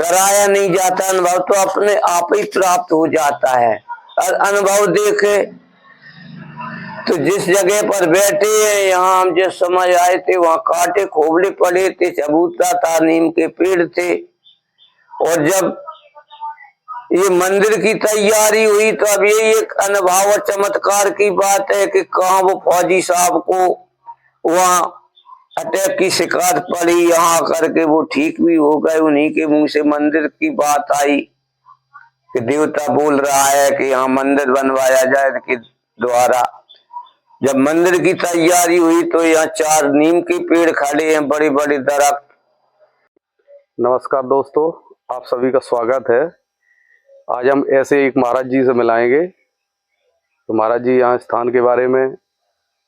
कराया नहीं जाता, अनुभव तो अपने आप ही प्राप्त हो जाता है। और अनुभव देखे तो जिस जगह पर बैठे हैं, यहाँ हम जिस समय आए थे वहाँ कांटे खोबले पड़े थे, चबूतरा था, नीम के पेड़ थे। और जब ये मंदिर की तैयारी हुई तो अब ये एक अनुभव और चमत्कार की बात है कि कहाँ वो फौजी साहब को वहाँ अटैक की शिकायत पड़ी, यहाँ करके वो ठीक भी हो गए। उन्हीं के मुंह से मंदिर की बात आई कि देवता बोल रहा है कि यहाँ मंदिर बनवाया जाए कि द्वारा। जब मंदिर की तैयारी हुई तो यहाँ 4 नीम के पेड़ खड़े हैं, बड़े बड़े दरख्त। नमस्कार दोस्तों, आप सभी का स्वागत है। आज हम ऐसे एक महाराज जी से मिलाएंगे। तो महाराज जी यहाँ स्थान के बारे में,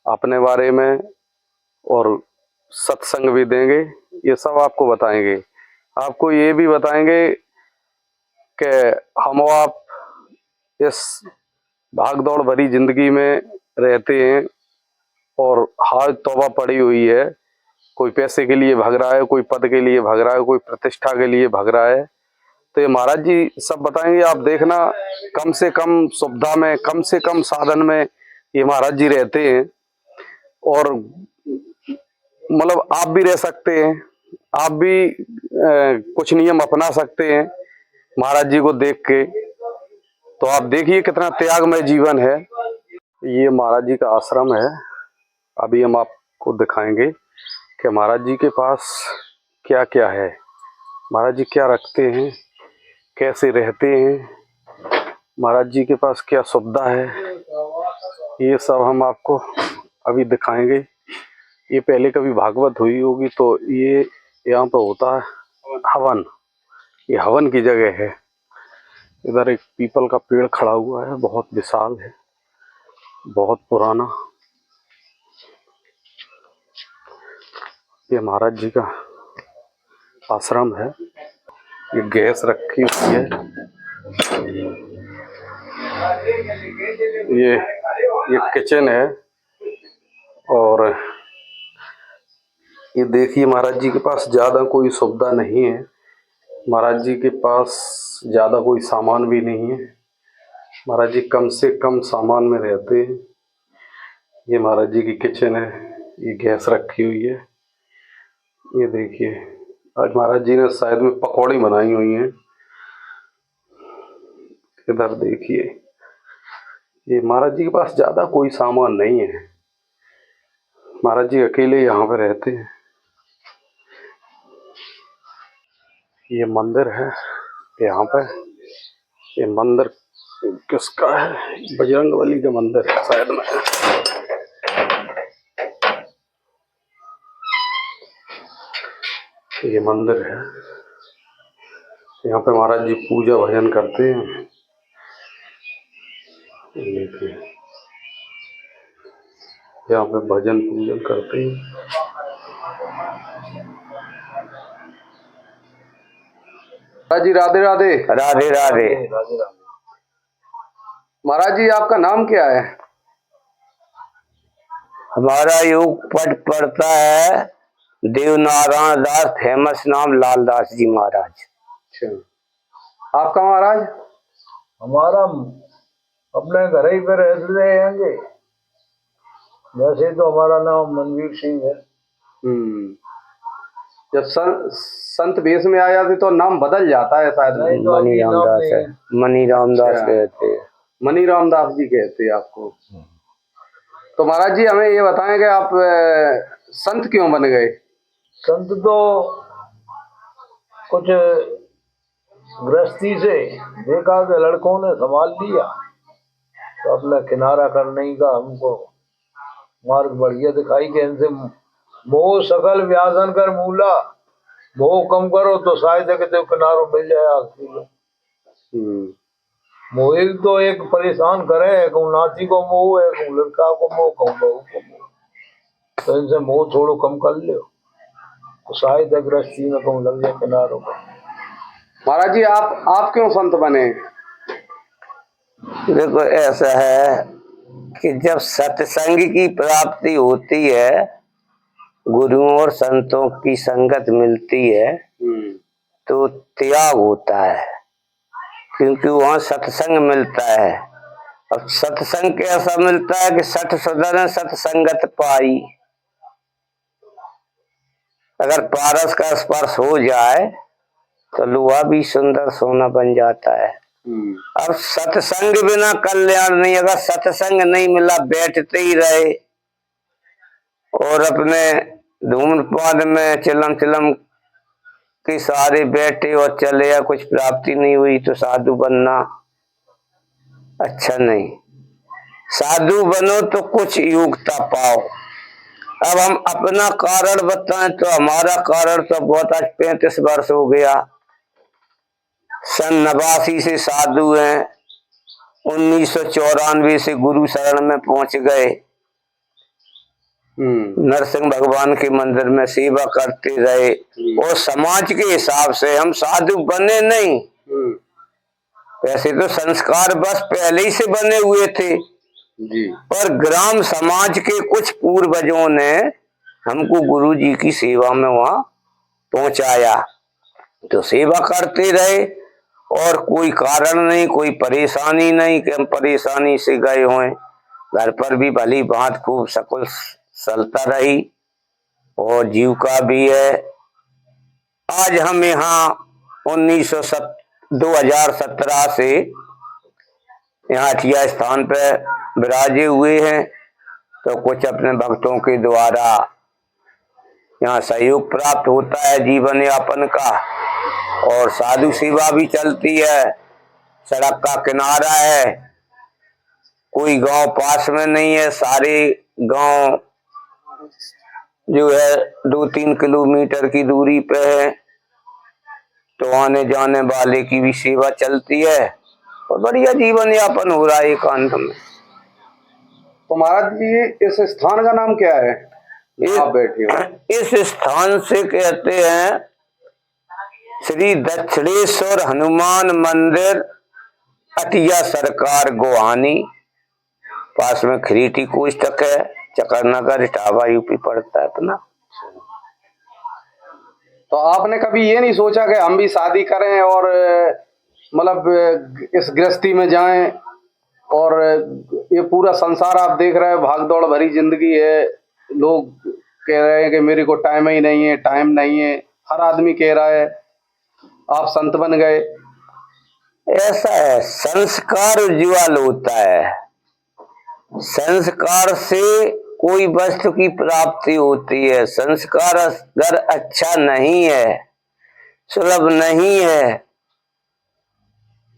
अपने बारे में और सत्संग भी देंगे, ये सब आपको बताएंगे। आपको ये भी बताएंगे कि हम आप इस भाग दौड़ भरी जिंदगी में रहते हैं और हाथ तौबा पड़ी हुई है। कोई पैसे के लिए भाग रहा है, कोई पद के लिए भाग रहा है, कोई प्रतिष्ठा के लिए भाग रहा है। तो ये महाराज जी सब बताएंगे। आप देखना, कम से कम सुविधा में, कम से कम साधन में ये महाराज जी रहते हैं। और मतलब आप भी रह सकते हैं, आप भी कुछ नियम अपना सकते हैं महाराज जी को देख के। तो आप देखिए कितना त्यागमय जीवन है। ये महाराज जी का आश्रम है। अभी हम आपको दिखाएंगे कि महाराज जी के पास क्या क्या है, महाराज जी क्या रखते हैं, कैसे रहते हैं, महाराज जी के पास क्या सुविधा है, ये सब हम आपको अभी दिखाएंगे। ये पहले कभी भागवत हुई होगी तो ये यहाँ पे होता है हवन। ये हवन की जगह है। इधर एक पीपल का पेड़ खड़ा हुआ है, बहुत विशाल है, बहुत पुराना। ये महाराज जी का आश्रम है। ये गैस रखी हुई है। ये किचन है। और ये देखिए, महाराज जी के पास ज़्यादा कोई सुविधा नहीं है। महाराज जी के पास ज़्यादा कोई सामान भी नहीं है। महाराज जी कम से कम सामान में रहते हैं। ये महाराज जी की किचन है। ये गैस रखी हुई है। ये देखिए, आज महाराज जी ने शायद में पकौड़ी बनाई हुई हैं। इधर देखिए, ये महाराज जी के पास ज़्यादा कोई सामान नहीं है। महाराज जी अकेले यहाँ पे रहते हैं। ये मंदिर है यहाँ पे। ये मंदिर किसका है? बजरंगबली का मंदिर है शायद में। ये मंदिर है। यहाँ पे महाराज जी पूजा भजन करते हैं। देखिए, यहाँ पे भजन पूजन करते हैं। महाराज जी राधे राधे। राधे राधे। महाराज जी आपका नाम क्या है? हमारा योग पट पड़ता है देवनारायण दास, फेमस नाम लालदास जी महाराज। अच्छा, आपका महाराज? हमारा अपने घर ही पे रहते रहेंगे। वैसे तो हमारा नाम मनवीर सिंह है। जब संत वेश में आ जाते तो नाम बदल जाता है शायद। मनी रामदास है। मनी रामदास कहते हैं। मनी रामदास जी कहते हैं आपको। तो महाराज जी हमें ये बताएं कि आप संत क्यों बन गए? संत तो कुछ गृहस्थी से देखा कि लड़कों ने संभाल लिया तो अपना किनारा करने का हमको मार्ग बढ़िया दिखाई कि इनसे मोह सकल व्यासन कर मूला, मोह कम करो तो शायद तो किनारों मिल जाए। मोह तो एक परेशान करे, कहूँ नाती को मोह है, कहूँ लड़का को मोह, कहूँ बहू को मोह। तो इनसे मोह छोड़ो, कम कर लो तो शायद गृहस्थी में कहूँ लग जाए किनारों पर। महाराज जी आप क्यों संत बने? देखो, ऐसा है कि जब सत्संग की प्राप्ति होती है, गुरुओं और संतों की संगत मिलती है, तो त्याग होता है, क्योंकि वहां सत्संग मिलता है। अब सत्संग कैसा मिलता है कि सठ सदन सत्संगत पाई। अगर पारस का स्पर्श हो जाए तो लोहा भी सुंदर सोना बन जाता है। अब सत्संग बिना कल्याण नहीं। अगर सत्संग नहीं मिला, बैठते ही रहे और अपने धूम्रपान में चिलम चिलम के सारे बैठे और चले, या कुछ प्राप्ति नहीं हुई, तो साधु बनना अच्छा नहीं। साधु बनो तो कुछ योग्यता पाओ। अब हम अपना कारण बताएं तो हमारा कारण तो बहुत, आज 35 वर्ष हो गया। सन 89 से साधु हैं। 1994 से गुरु शरण में पहुंच गए। नरसिंह भगवान के मंदिर में सेवा करते रहे और समाज के हिसाब से हम साधु बने नहीं। वैसे तो संस्कार बस पहले ही से बने हुए थे जी। पर ग्राम समाज के कुछ पूर्वजों ने हमको गुरु जी की सेवा में वहां पहुंचाया, तो सेवा करते रहे और कोई कारण नहीं, कोई परेशानी नहीं कि हम परेशानी से गए हों। घर पर भी भली बात खूब सकुल चलता रही और जीविका भी है। आज हम यहाँ 2017 से यहाँ हटिया स्थान पे विराजे हुए हैं, तो कुछ अपने भक्तों के द्वारा यहाँ सहयोग प्राप्त होता है जीवन यापन का, और साधु सेवा भी चलती है। सड़क का किनारा है, कोई गांव पास में नहीं है, सारे गांव जो है 2-3 किलोमीटर की दूरी पे है, तो आने जाने वाले की भी सेवा चलती है और बढ़िया जीवन यापन हो रहा है एकांत में। तो महाराज जी इस स्थान का नाम क्या है? आप बैठे हो इस स्थान से कहते हैं श्री दक्षिणेश्वर हनुमान मंदिर, अटिया सरकार गोहानी, पास में खरीटी कोष्टक है, चकरनगर इटावा यूपी पड़ता है अपना। तो आपने कभी ये नहीं सोचा कि हम भी शादी करें और मतलब इस गृहस्थी में जाएं? और ये पूरा संसार आप देख रहे हैं, भागदौड़ भरी जिंदगी है, लोग कह रहे हैं कि मेरे को टाइम ही नहीं है, टाइम नहीं है, हर आदमी कह रहा है। आप संत बन गए। ऐसा है, संस्कार उज्ज्वल होता है। संस्कार से कोई वस्तु की प्राप्ति होती है। संस्कार अगर अच्छा नहीं है, सुलभ नहीं है,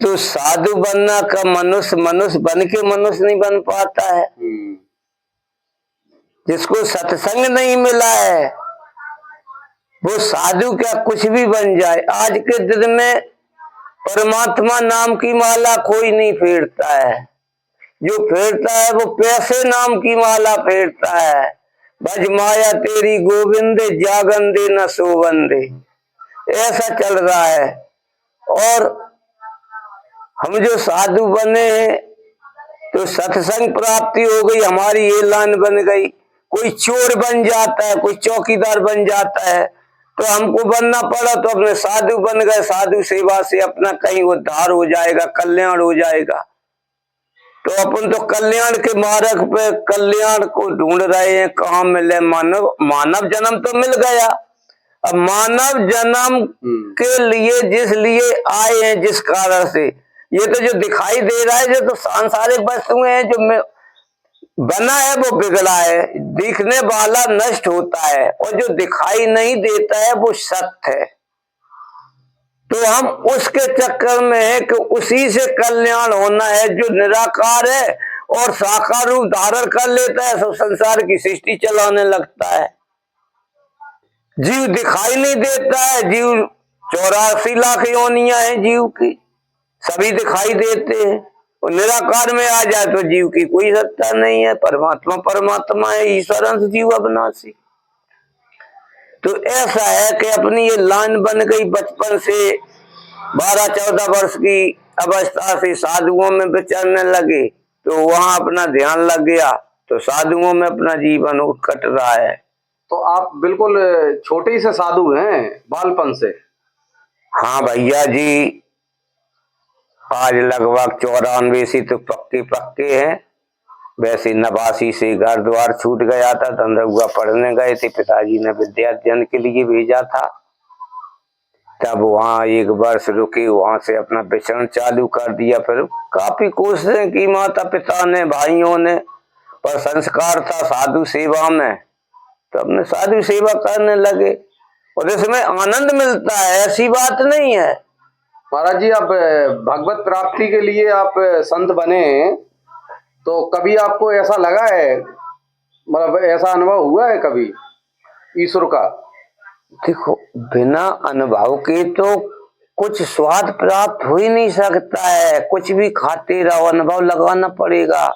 तो साधु बनना का मनुष्य बन के मनुष्य नहीं बन पाता है। जिसको सत्संग नहीं मिला है वो साधु क्या कुछ भी बन जाए। आज के दिन में परमात्मा नाम की माला कोई नहीं फेरता है। जो फेरता है वो पैसे नाम की माला फेरता है। भज माया तेरी गोविंदे, जागंदे न सोगंदे, ऐसा चल रहा है। और हम जो साधु बने हैं तो सत्संग प्राप्ति हो गई, हमारी ये लाइन बन गई। कोई चोर बन जाता है, कोई चौकीदार बन जाता है, तो हमको बनना पड़ा तो अपने साधु बन गए। साधु सेवा से अपना कहीं उद्धार हो जाएगा, कल्याण हो जाएगा। तो अपन तो कल्याण के मार्ग पे कल्याण को ढूंढ रहे हैं, कहाँ मिले। मानव जन्म तो मिल गया। अब मानव जन्म के लिए जिस लिए आए हैं, जिस कारण से, ये तो जो दिखाई दे रहा है, जो तो सांसारिक वस्तुएं हैं, जो बना है वो बिगड़ा है। दिखने वाला नष्ट होता है और जो दिखाई नहीं देता है वो सत्य है। तो हम उसके चक्कर में है कि उसी से कल्याण होना है जो निराकार है और साकार रूप धारण कर लेता है, सब संसार की सृष्टि चलाने लगता है। जीव दिखाई नहीं देता है। जीव 84 लाख योनियां हैं जीव की, सभी दिखाई देते हैं। और निराकार में आ जाए तो जीव की कोई सत्ता नहीं है। परमात्मा परमात्मा है, ईश्वर अंश जीव अविनाशी। तो ऐसा है कि अपनी ये लाइन बन गई। बचपन से 12-14 वर्ष की अवस्था से साधुओं में विचरने लगे, तो वहां अपना ध्यान लग गया, तो साधुओं में अपना जीवन कट रहा है। तो आप बिल्कुल छोटे ही से साधु हैं, बालपन से? हाँ भैया जी, आज लगभग 94 से तो पक्के पक्के हैं। वैसे 89 से घर द्वार छूट गया था, धंधुआ पढ़ने गए थे, पिताजी ने विद्याध्ययन के लिए भेजा था। तब वहाँ 1 वर्ष रुके, वहां से अपना विचरण चालू कर दिया। फिर काफी कोशिशें की माता पिता ने, भाइयों ने, पर संस्कार था साधु सेवा में, तो अपने साधु सेवा करने लगे और इसमें आनंद मिलता है, ऐसी बात नहीं है। महाराज जी, आप भगवत प्राप्ति के लिए आप संत बने, तो कभी आपको ऐसा लगा है, मतलब ऐसा अनुभव हुआ है कभी ईश्वर का? देखो, बिना अनुभव के तो कुछ स्वाद प्राप्त हो ही नहीं सकता है। कुछ भी खाते रहो, अनुभव लगाना पड़ेगा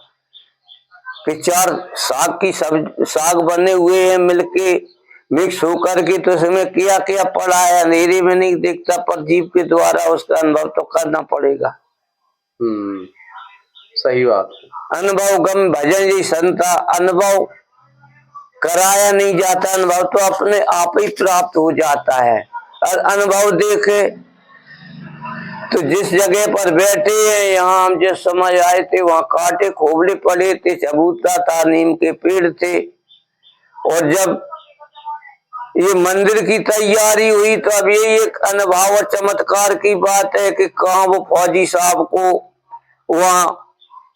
कि 4 साग बने हुए हैं मिलके, मिक्स होकर के, तो इसमें क्या क्या पड़ा है, अंधेरे में नहीं दिखता, पर जीव के द्वारा उसका अनुभव तो करना पड़ेगा। सही बात। अनुभव गम भजन जी संता, अनुभव कराया नहीं जाता, अनुभव तो अपने आप ही प्राप्त हो जाता है। और अनुभव देखे तो जिस जगह पर बैठे हैं, यहाँ हम जिस समय आए थे वहाँ कांटे खोबले पड़े थे, चबूतरा था, नीम के पेड़ थे। और जब ये मंदिर की तैयारी हुई तो अब ये एक अनुभव और चमत्कार की बात है कि कहाँ वो फौजी साहब को वहाँ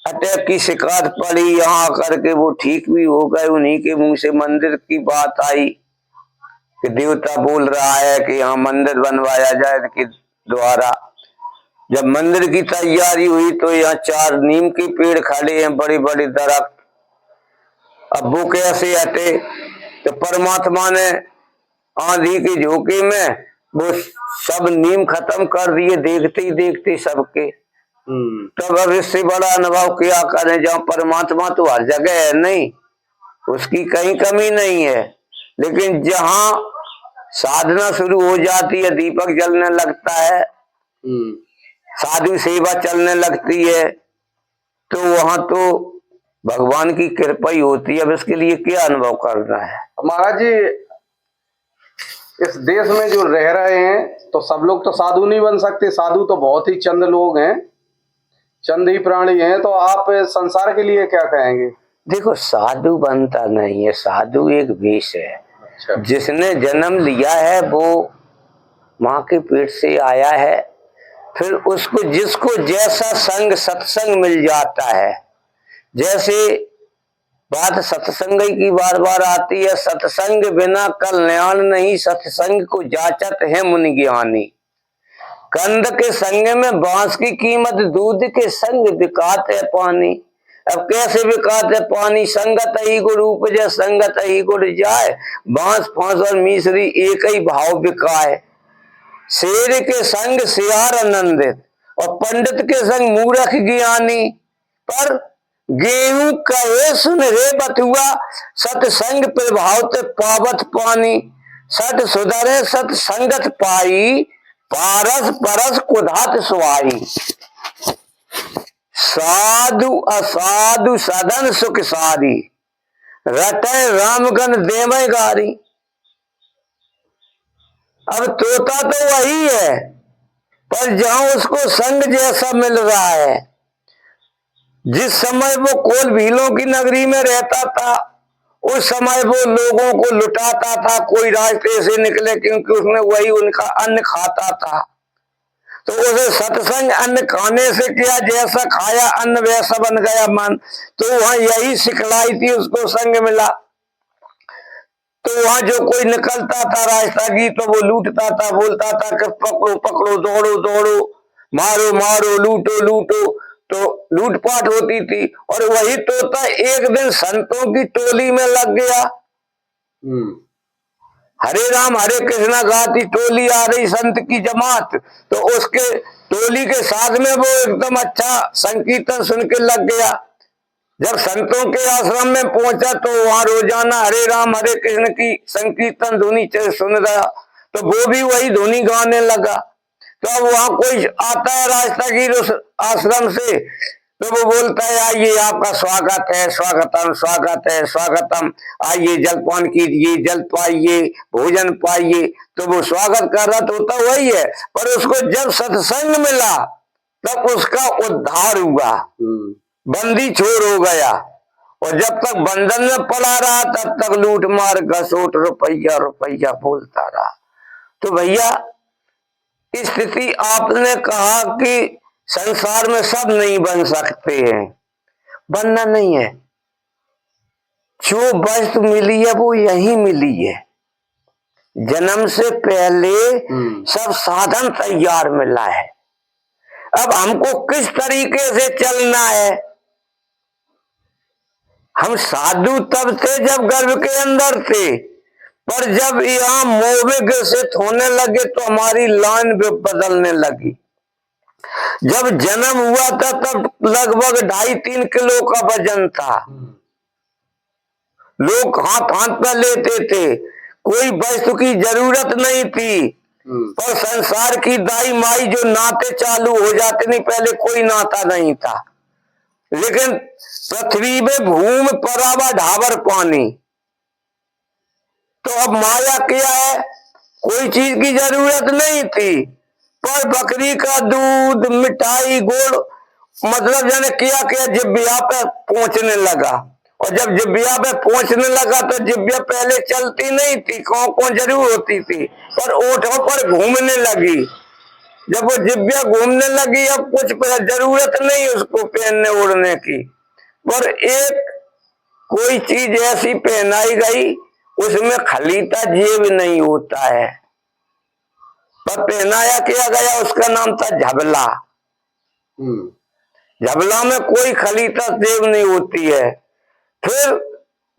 अटैक की शिकायत पड़ी, यहाँ आकर के वो ठीक भी हो गए। उन्हीं के मुंह से मंदिर की बात आई कि देवता बोल रहा है कि यहाँ मंदिर बनवाया जाए कि द्वारा। जब मंदिर की तैयारी हुई तो यहाँ 4 नीम के पेड़ खड़े हैं, बड़े बड़े दरख्त। अब वो कैसे हटे? तो परमात्मा ने आंधी के झोंके में वो सब नीम खत्म कर दिए, देखते ही देखते सबके। तब अब इससे बड़ा अनुभव क्या करें, जहाँ परमात्मा तो हर जगह है, नहीं उसकी कहीं कमी नहीं है, लेकिन जहाँ साधना शुरू हो जाती है, दीपक जलने लगता है, साधु सेवा चलने लगती है, तो वहां तो भगवान की कृपा ही होती है। अब इसके लिए क्या अनुभव करना है? महाराज जी, इस देश में जो रह रहे हैं तो सब लोग तो साधु नहीं बन सकते, साधु तो बहुत ही चंद लोग हैं, चंद ही प्राणी हैं, तो आप संसार के लिए क्या कहेंगे? देखो, साधु बनता नहीं है, साधु एक वेश है। अच्छा। जिसने जन्म लिया है वो माँ के पेट से आया है, फिर उसको जिसको जैसा संग सत्संग मिल जाता है, जैसे बात सत्संग की बार बार आती है, सत्संग बिना कल्याण नहीं, सत्संग को जाचत है मुनि ज्ञानी। कंद के संग में बांस की कीमत, दूध के संग बिकात है पानी। अब कैसे बिकात है पानी? संगत ही गुण उपजे, संगत ही गुण जाए, बांस फांस और मिश्री एक ही भाव बिकाए। शेर के संग सियार आनंदित और पंडित के संग मूर्ख ज्ञानी। पर गेहूं कहे सुन रे बतुआ, सत्संग प्रभाव ते पावत पानी। सत सुधरे सत संगत पाई, पारस परस कुधात सुहाई। साधु असाधु सदन सुख सारी, रटे रामगन देवय गारी। अब तोता तो वही है, पर जहां उसको संग जैसा मिल रहा है। जिस समय वो कोल भीलों की नगरी में रहता था, उस समय वो लोगों को लुटाता था, कोई रास्ते से निकले, क्योंकि उसने वही उनका अन्न खाता था। तो उसे सत्संग अन्न खाने से क्या, जैसा खाया अन्न वैसा बन गया मन। तो वहां यही सिखलाई थी, उसको संग मिला। तो वहां जो कोई निकलता था रास्ता की, तो वो लूटता था, बोलता था कि पकड़ो पकड़ो, दौड़ो दौड़ो, मारो मारो, लूटो लूटो। तो लूटपाट होती थी। और वही तोता एक दिन संतों की टोली में लग गया। हरे राम हरे कृष्णा गाती टोली आ रही, संत की जमात, तो उसके टोली के साथ में वो एकदम अच्छा संकीर्तन सुन के लग गया। जब संतों के आश्रम में पहुंचा तो वहां रोजाना हरे राम हरे कृष्ण की संकीर्तन धुनी सुन रहा, तो वो भी वही धुनी गाने लगा। तो अब वहां कोई आता है रास्ता की उस आश्रम से, तो वो बोलता है आइए आपका स्वागत है, स्वागतम स्वागत है स्वागतम, आइए जलपान कीजिए, जल पाइए, भोजन पाइए। तो वो स्वागत कर रहा तो होता वही है, पर उसको जब सत्संग मिला तब उसका उद्धार हुआ, बंदी छोर हो गया। और जब तक बंधन में पड़ा रहा तब तक लूट मार घसोट रुपया रुपया बोलता रहा। तो भैया स्थिति आपने कहा कि संसार में सब नहीं बन सकते हैं, बनना नहीं है। जो वस्तु मिली है वो यही मिली है, जन्म से पहले सब साधन तैयार मिला है। अब हमको किस तरीके से चलना है। हम साधु तब थे जब गर्भ के अंदर थे, पर जब यहाँ मोह में ग्रसित होने लगे तो हमारी लाइन भी बदलने लगी। जब जन्म हुआ था तब लगभग 2.5-3 किलो का वजन था। लोग हाथ हाथ पर लेते थे, कोई वस्तु की जरूरत नहीं थी। पर संसार की दाई माई जो नाते चालू हो जाते नहीं, पहले कोई नाता नहीं था। लेकिन पृथ्वी में भूमि परावा ढाबर पानी। तो अब माया क्या है, कोई चीज की जरूरत नहीं थी, पर बकरी का दूध, मिठाई, गुड़, मतलब जाने क्या क्या जिब्बिया पे पहुंचने लगा। और जब जिब्बिया पे पहुंचने लगा तो जिब्बिया पहले चलती नहीं थी, कौन जरूर होती थी, पर ओठों पर घूमने लगी। जब वो जिब्बिया घूमने लगी, अब कुछ जरूरत नहीं उसको पहनने ओढ़ने की, पर एक कोई चीज ऐसी पहनाई गई उसमें खलीता जेब नहीं होता है, पर पहनाया किया गया, उसका नाम था झबला। झबला में कोई खलीता जेब नहीं होती है। फिर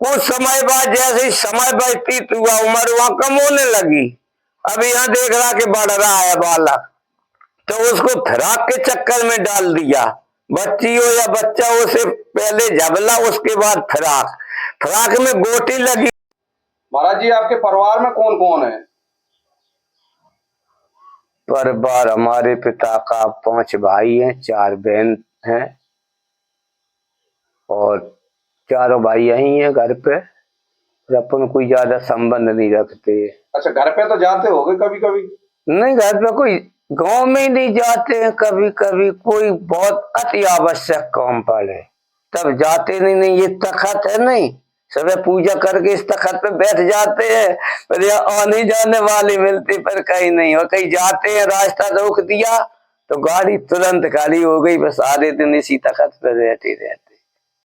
कुछ समय बाद जैसे समय व्यतीत हुआ, उम्र वहां कम होने लगी, अब यहाँ देख रहा कि बढ़ रहा है बालक, तो उसको फिराक के चक्कर में डाल दिया। बच्ची हो या बच्चा हो, से पहले झबला उसके बाद फिराक, फिराक में गोटी लगी। महाराज जी आपके परिवार में कौन कौन है? परिवार हमारे पिता का 5 भाई हैं, 4 बहन हैं, और चारों भाई यही हैं घर पे, अपन कोई ज्यादा संबंध नहीं रखते। अच्छा, घर पे तो जाते होगे कभी कभी? नहीं, घर पे कोई गांव में ही नहीं जाते हैं, कभी कभी कोई बहुत अति आवश्यक काम पड़े तब जाते नहीं। ये तखत है नहीं, सब पूजा करके इस तखत पे बैठ जाते हैं, पर आने जाने वाली मिलती पर कहीं नहीं। और कहीं जाते हैं, रास्ता रोक दिया तो गाड़ी तुरंत खाली हो गई, बस आधे दिन इसी तखत पे बैठे रहते।